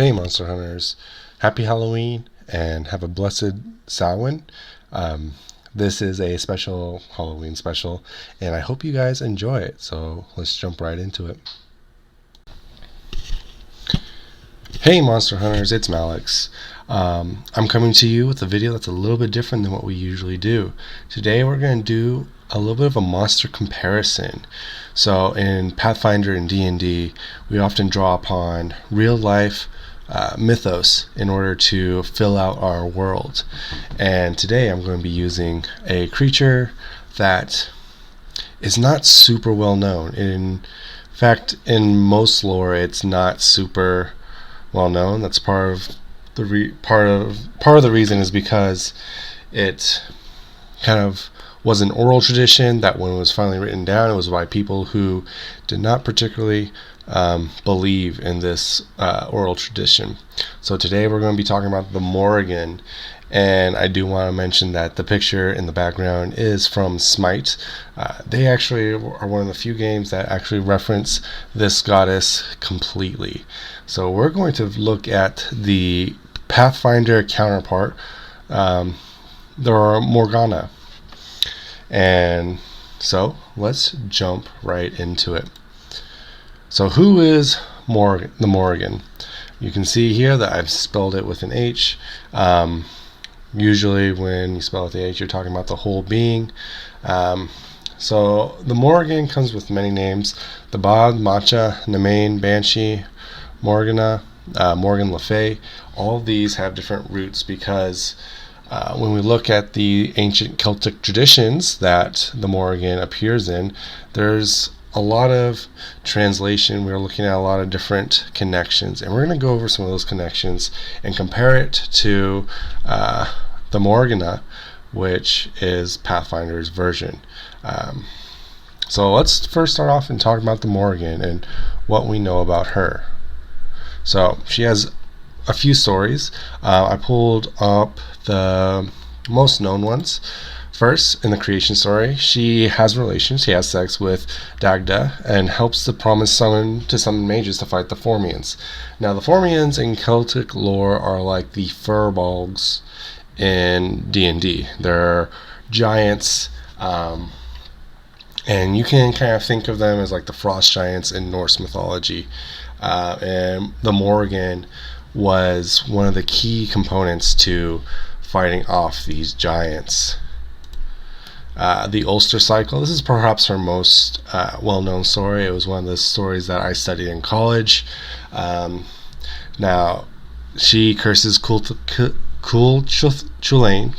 Hey Monster Hunters, happy Halloween and have a blessed Samhain. This is a special Halloween special and I hope you guys enjoy it, so let's jump right into it. Hey Monster Hunters, it's Malix. I'm coming to you with a video that's a little bit different than what we usually do. Today we're going to do a little bit of a monster comparison. So in Pathfinder and D&D, we often draw upon real life mythos in order to fill out our world. And today I'm going to be using a creature that is not super well known. In fact, in most lore, it's not super well known. That's part of the reason is because it kind of was an oral tradition that when it was finally written down, it was by people who did not particularly believe in this oral tradition. So today we're going to be talking about the Morrigan, and I do want to mention that the picture in the background is from Smite. They actually are one of the few games that actually reference this goddess completely. So we're going to look at the Pathfinder counterpart, the Morgana. And so let's jump right into it. So who is the Morrigan? You can see here that I've spelled it with an H. Usually when you spell with the H, you're talking about the whole being. So the Morrigan comes with many names: the Bod, Matcha, Nemain, Banshee, Morgana, Morgan Le Fay. All of these have different roots because when we look at the ancient Celtic traditions that the Morrigan appears in, there's a lot of translation. We're looking at a lot of different connections, and we're going to go over some of those connections and compare it to the Morgana, which is Pathfinder's version. So let's first start off and talk about the Morrigan and what we know about her. So she has a few stories. I pulled up the most known ones. First, in the creation story, she has relations. She has sex with Dagda and helps the promised to summon mages to fight the Formians. Now, the Formians in Celtic lore are like the furbolgs in D&D. They're giants, and you can kind of think of them as like the frost giants in Norse mythology. And the Morrigan was one of the key components to fighting off these giants. The Ulster Cycle. This is perhaps her most well-known story. It was one of the stories that I studied in college. Now, she curses Cool Chulain.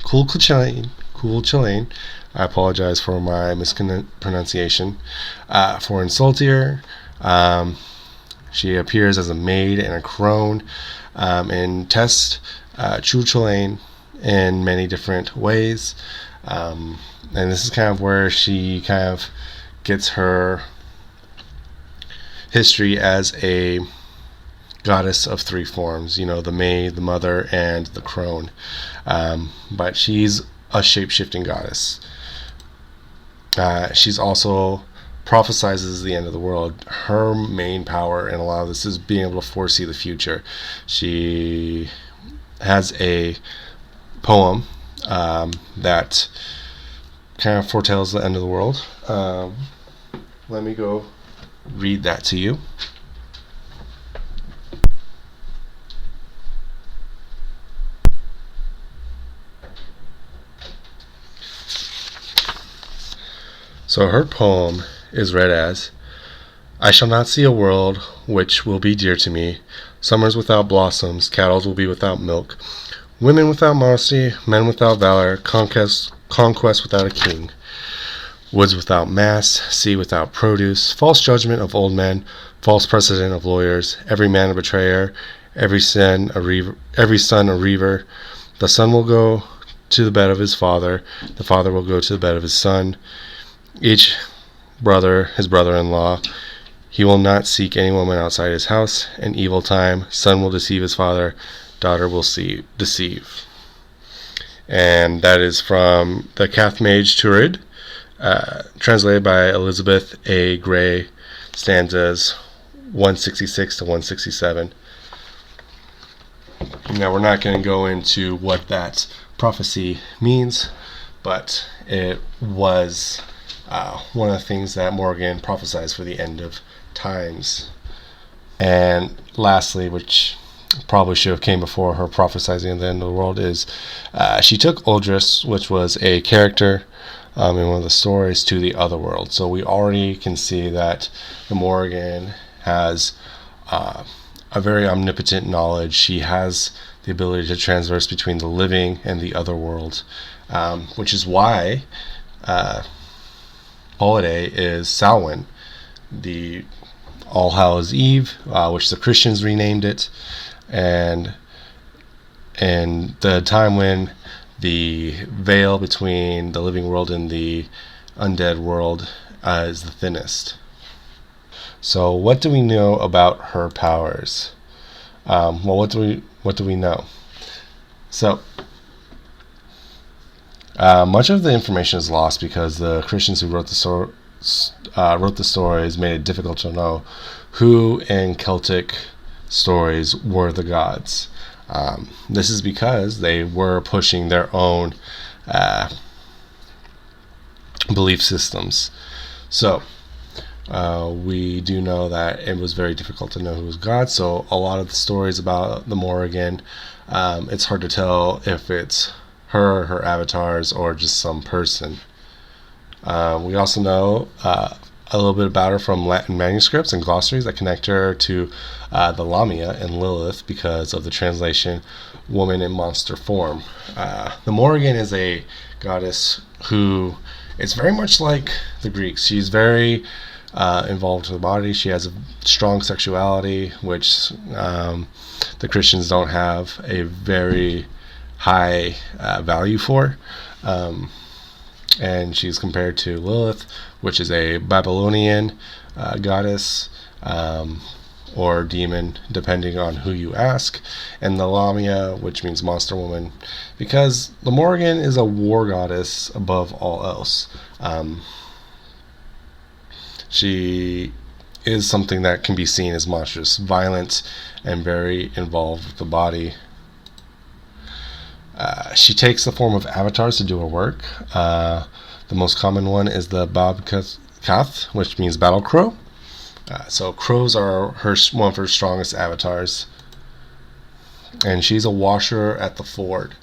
I apologize for my mispronunciation. For insulting her. She appears as a maid and a crone, and tests Chulain in many different ways. And this is kind of where she kind of gets her history as a goddess of three forms, the maid, the mother, and the crone. But she's a shape-shifting goddess. She's also prophesizes the end of the world. Her main power in a lot of this is being able to foresee the future. She has a poem that kind of foretells the end of the world. Let me go read that to you. So her poem is read as: I shall not see a world which will be dear to me. Summers without blossoms, cattle will be without milk, women without modesty, men without valor, conquest without a king, woods without mass, sea without produce, false judgment of old men, false precedent of lawyers, every man a betrayer, every son a reaver. The son will go to the bed of his father, the father will go to the bed of his son, each brother his brother-in-law. He will not seek any woman outside his house. An evil time, son will deceive his father, daughter will deceive. And that is from the Cathmage Turid, translated by Elizabeth A. Gray, stanzas 166 to 167. Now, we're not going to go into what that prophecy means, but it was one of the things that Morrigan prophesies for the end of times. And lastly, which probably should have came before her prophesying the end of the world, is she took Uldris, which was a character in one of the stories, to the other world. So we already can see that the Morrigan has a very omnipotent knowledge. She has the ability to transverse between the living and the other world, which is why holiday is Samhain, the All Hallows Eve, which the Christians renamed it, and the time when the veil between the living world and the undead world is the thinnest. So, what do we know about her powers? What do we know? So, much of the information is lost because the Christians who wrote the stories made it difficult to know who in Celtic stories were the gods. This is because they were pushing their own belief systems. So, we do know that it was very difficult to know who was God. So a lot of the stories about the Morrigan, it's hard to tell if it's her avatars, or just some person. We also know a little bit about her from Latin manuscripts and glossaries that connect her to the Lamia and Lilith because of the translation woman in monster form. The Morrigan is a goddess who is very much like the Greeks. She's very involved with the body. She has a strong sexuality, which the Christians don't have a very high value for. And she's compared to Lilith, which is a Babylonian goddess or demon, depending on who you ask, and the Lamia, which means monster woman, because the Morrigan is a war goddess above all else. She is something that can be seen as monstrous, violent, and very involved with the body. She takes the form of avatars to do her work. The most common one is the Babkath, which means battle crow. So crows are one of her strongest avatars. And she's a washer at the ford.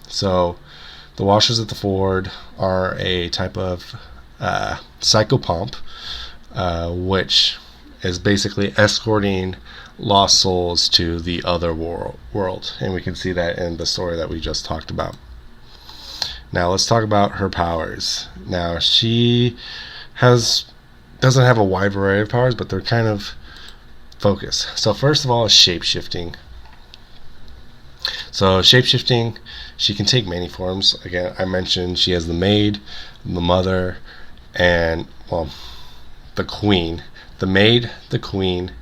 So the washers at the ford are a type of psychopomp, which is basically escorting lost souls to the other world. And we can see that in the story that we just talked about. Now let's talk about her powers. Now she doesn't have a wide variety of powers, but they're kind of focused. So first of all is shape-shifting. So shape-shifting, she can take many forms. Again, I mentioned she has the maid, the mother, and, well, the queen. The maid, the queen,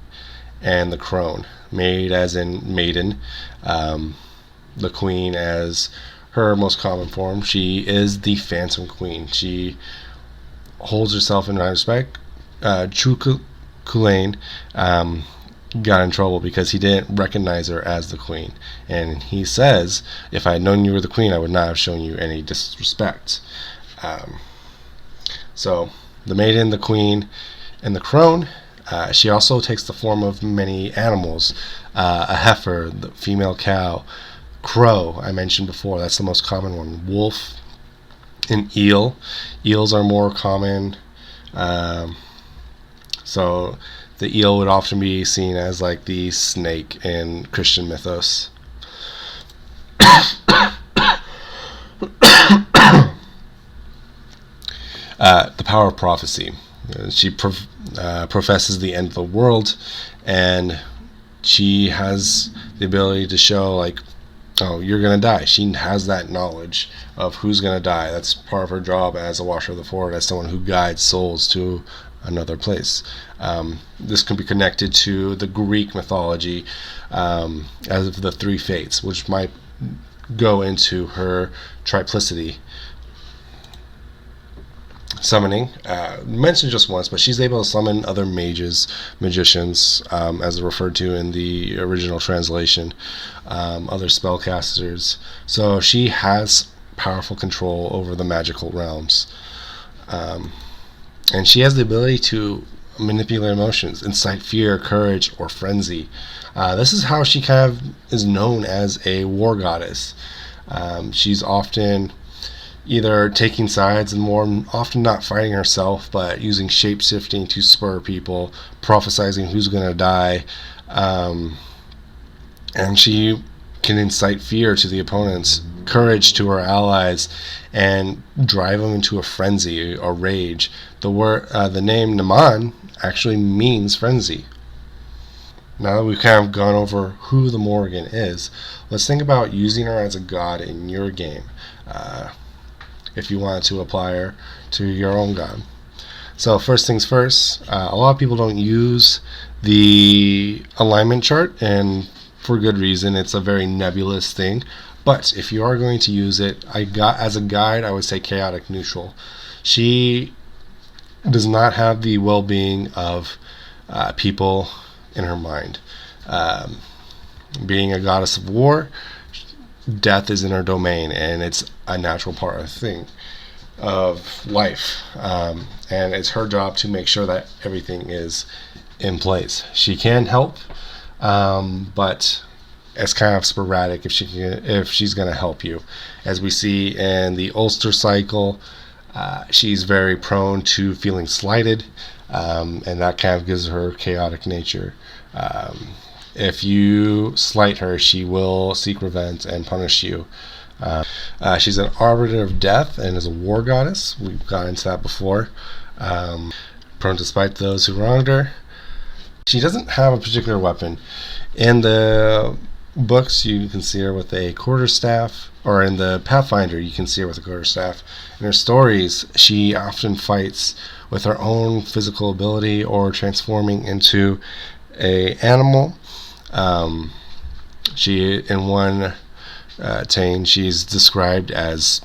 and the crone. Maid as in maiden, the queen as her most common form. She is the Phantom Queen. She holds herself in high respect. Culain got in trouble because he didn't recognize her as the queen. And he says, if I had known you were the queen, I would not have shown you any disrespect. So, the maiden, the queen, and the crone. She also takes the form of many animals. A heifer, the female cow, crow, I mentioned before, that's the most common one. Wolf, an eel. Eels are more common. So the eel would often be seen as like the snake in Christian mythos. The power of prophecy. She professes the end of the world, and she has the ability to show, like, oh, you're going to die. She has that knowledge of who's going to die. That's part of her job as a washer of the ford, as someone who guides souls to another place. This can be connected to the Greek mythology as of the three fates, which might go into her triplicity. summoning. Mentioned just once, but she's able to summon other magicians, as referred to in the original translation, other spellcasters. So she has powerful control over the magical realms. And she has the ability to manipulate emotions, incite fear, courage, or frenzy. This is how she kind of is known as a war goddess. She's often either taking sides and more often not fighting herself, but using shape-shifting to spur people, prophesizing who's going to die. And she can incite fear to the opponents, courage to her allies, and drive them into a frenzy or rage. The name Naman actually means frenzy. Now that we've kind of gone over who the Morrigan is, let's think about using her as a god in your game, if you wanted to apply her to your own god. So first things first, a lot of people don't use the alignment chart, and for good reason. It's a very nebulous thing. But if you are going to use it, as a guide, I would say chaotic neutral. She does not have the well-being of people in her mind. Being a goddess of war, death is in her domain, and it's a natural part of the thing of life. And it's her job to make sure that everything is in place. She can help, but it's kind of sporadic if she's going to help you. As we see in the Ulster Cycle, she's very prone to feeling slighted, and that kind of gives her chaotic nature. If you slight her, she will seek revenge and punish you. She's an arbiter of death and is a war goddess. We've gone into that before. Prone to spite those who wronged her. She doesn't have a particular weapon. In the books, you can see her with a quarterstaff, or in the Pathfinder, you can see her with a quarterstaff. In her stories, she often fights with her own physical ability or transforming into a animal. In one Tane, she's described as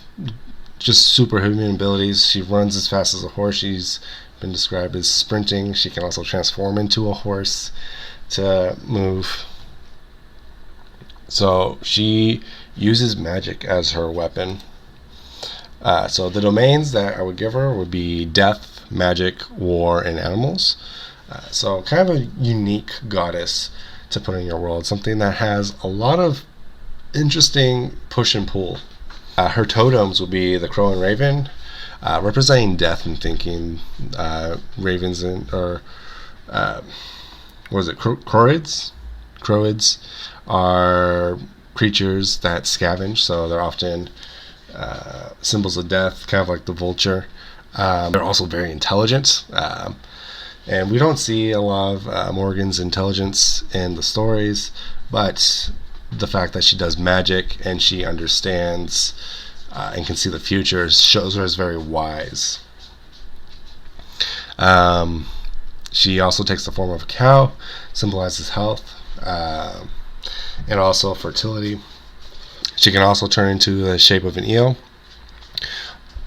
just superhuman abilities. She runs as fast as a horse. She's been described as sprinting. She can also transform into a horse to move. So she uses magic as her weapon. So the domains that I would give her would be death, magic, war, and animals. So kind of a unique goddess to put in your world. Something that has a lot of interesting push and pull. Her totems would be the crow and raven, representing death and thinking. Ravens Crowids? Crowids are creatures that scavenge, so they're often symbols of death, kind of like the vulture. They're also very intelligent, and we don't see a lot of Morgan's intelligence in the stories, but the fact that she does magic and she understands and can see the future shows her as very wise. She also takes the form of a cow, symbolizes health, and also fertility. She can also turn into the shape of an eel,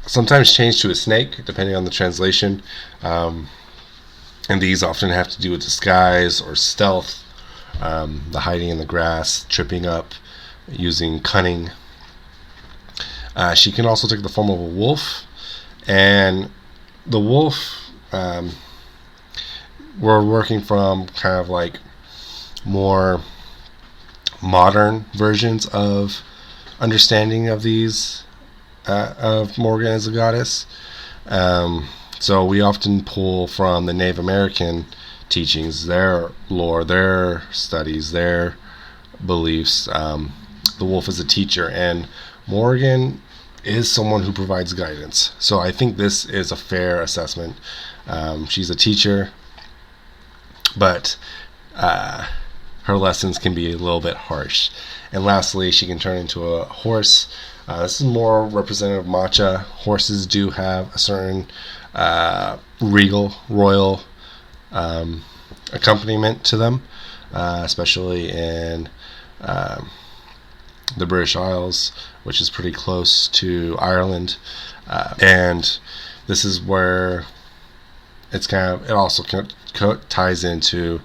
sometimes change to a snake, depending on the translation. And these often have to do with disguise or stealth, the hiding in the grass, tripping up, using cunning. She can also take the form of a wolf, and the wolf, we're working from kind of like more modern versions of understanding of these, of Morgan as a goddess. So we often pull from the Native American teachings, their lore, their studies, their beliefs. The wolf is a teacher, and Morgan is someone who provides guidance. So I think this is a fair assessment. She's a teacher, but her lessons can be a little bit harsh. And lastly, she can turn into a horse. This is more representative of matcha. Horses do have a certain regal, royal accompaniment to them, especially in the British Isles, which is pretty close to Ireland. And this is where it also ties into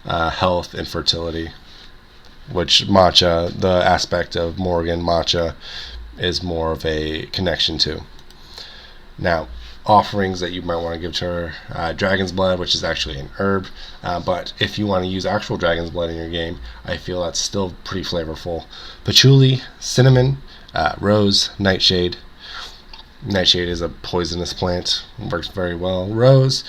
health and fertility, which matcha, the aspect of Morrigan matcha, is more of a connection to. Now, offerings that you might want to give to her: dragon's blood, which is actually an herb, but if you want to use actual dragon's blood in your game, I feel that's still pretty flavorful. Patchouli, cinnamon, rose, nightshade. Nightshade is a poisonous plant, works very well. Rose,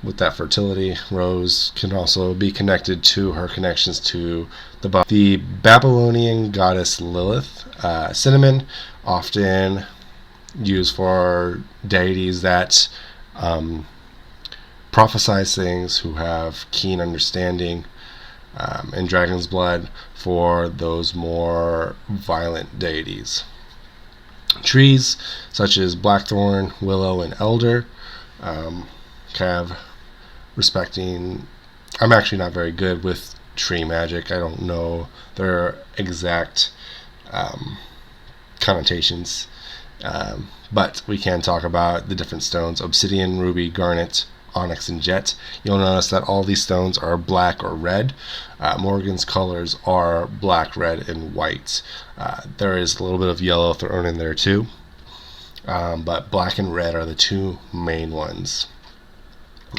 with that fertility. Rose can also be connected to her connections to the Babylonian goddess Lilith. Cinnamon, often used for deities that prophesize things, who have keen understanding, and dragon's blood for those more violent deities. Trees such as blackthorn, willow, and elder, kind of respecting. I'm actually not very good with tree magic. I don't know their exact connotations, but we can talk about the different stones: obsidian, ruby, garnet, onyx, and jet. You'll notice that all these stones are black or red. Morrigan's colors are black, red, and white. There is a little bit of yellow thrown in there too, but black and red are the two main ones.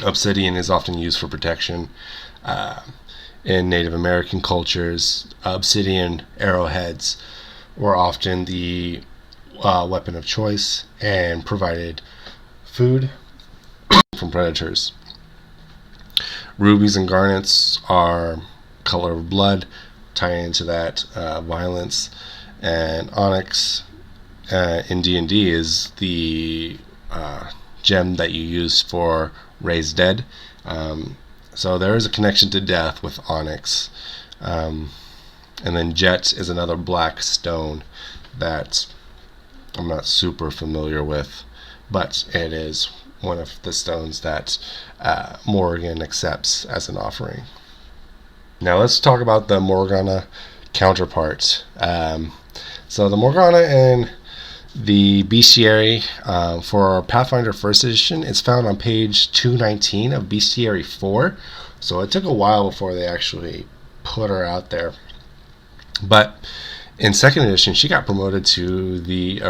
Obsidian is often used for protection. In Native American cultures, obsidian arrowheads were often the weapon of choice and provided food from predators. Rubies and garnets are color of blood, tying into that violence. And onyx in D&D is the gem that you use for raise dead. So there is a connection to death with onyx. And then jet is another black stone that I'm not super familiar with, but it is one of the stones that Morrighan accepts as an offering. Now let's talk about the Morgana Counterparts. So the Morgana in the bestiary for Pathfinder 1st edition, it's found on page 219 of Bestiary 4. So it took a while before they actually put her out there. But in 2nd edition, she got promoted to the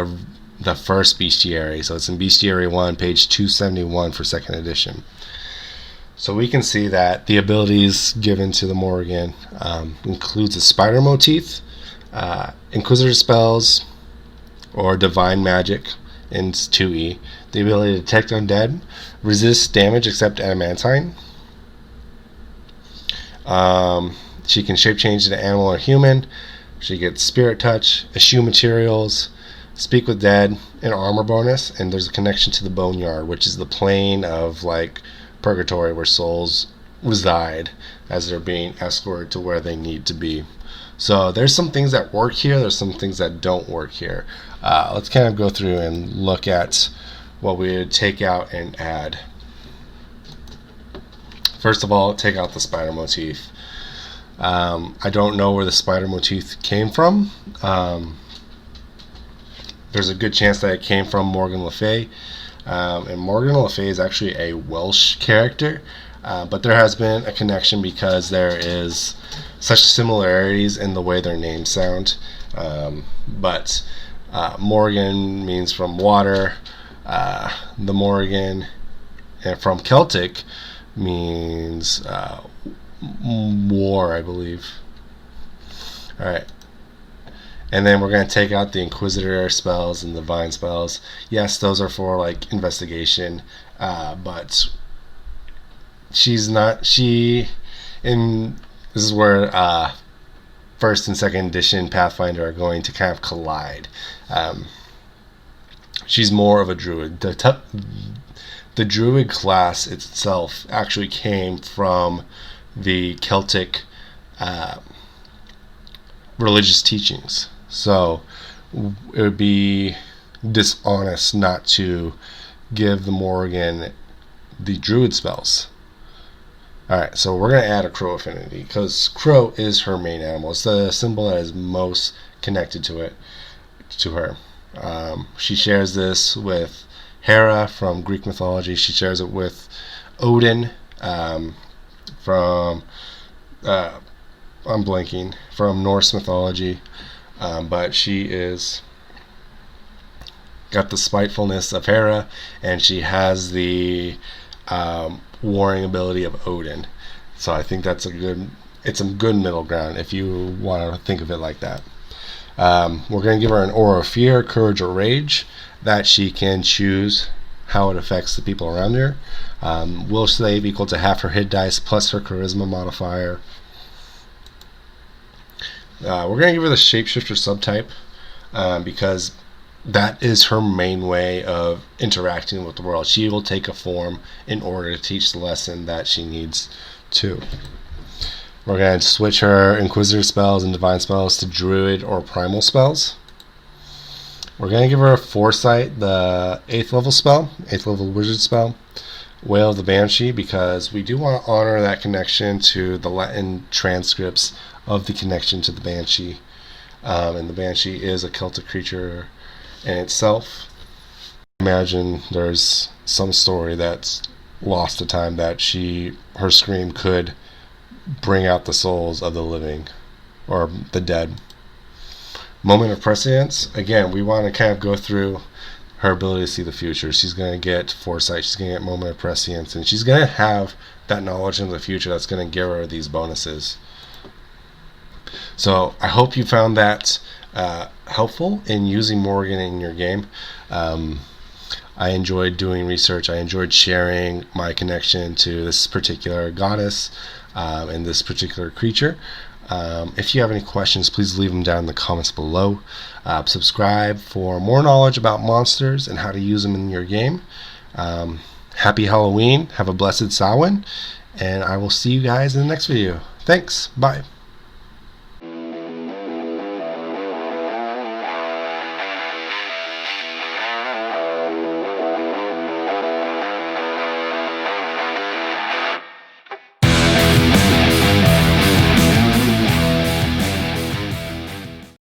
first bestiary. So it's in Bestiary 1, page 271 for 2nd edition. So we can see that the abilities given to the Morrigan includes a spider motif, Inquisitor spells, or divine magic in 2e, the ability to detect undead, resist damage except adamantine. She can shape change into animal or human. She gets spirit touch, eschew materials, speak with dead, and armor bonus. And there's a connection to the boneyard, which is the plane of like purgatory where souls reside as they're being escorted to where they need to be. So there's some things that work here, there's some things that don't work here. Let's kind of go through and look at what we would take out and add. First of all, take out the spider motif. I don't know where the spider motif came from. There's a good chance that it came from Morgan Le Fay. And Morgan Le Fay is actually a Welsh character, but there has been a connection because there is such similarities in the way their names sound. But Morgan means from water. The Morrigan, and from Celtic, means war, I believe. Alright. And then we're going to take out the Inquisitor spells and the Divine spells. Yes, those are for like investigation, but she's not. This is where 1st and 2nd edition Pathfinder are going to kind of collide. She's more of a druid. The druid class itself actually came from the Celtic religious teachings. So it would be dishonest not to give the Morrigan the druid spells. Alright, so we're going to add a crow affinity because crow is her main animal. It's the symbol that is most connected to her. She shares this with Hera from Greek mythology. She shares it with Odin from I'm blanking, from Norse mythology, but she is got the spitefulness of Hera, and she has the warring ability of Odin. So I think it's a good middle ground if you want to think of it like that. We're going to give her an aura of fear, courage, or rage that she can choose how it affects the people around her. Will save equal to half her hit dice plus her charisma modifier. We're going to give her the shapeshifter subtype because that is her main way of interacting with the world. She will take a form in order to teach the lesson that she needs to. We're going to switch her Inquisitor spells and Divine spells to Druid or Primal spells. We're going to give her a Foresight, the 8th level spell, 8th level wizard spell, Wail of the Banshee, because we do want to honor that connection to the Latin transcripts of the connection to the Banshee. And the Banshee is a Celtic creature in itself. Imagine there's some story that's lost to time that her scream could bring out the souls of the living or the dead. Moment of prescience, again, we want to kind of go through her ability to see the future. She's going to get foresight, she's going to get moment of prescience, and she's going to have that knowledge of the future that's going to give her these bonuses. So I hope you found that helpful in using Morrigan in your game. I enjoyed doing research. I enjoyed sharing my connection to this particular goddess and this particular creature. If you have any questions, please leave them down in the comments below. Subscribe for more knowledge about monsters and how to use them in your game. Happy Halloween. Have a blessed Samhain. And I will see you guys in the next video. Thanks. Bye.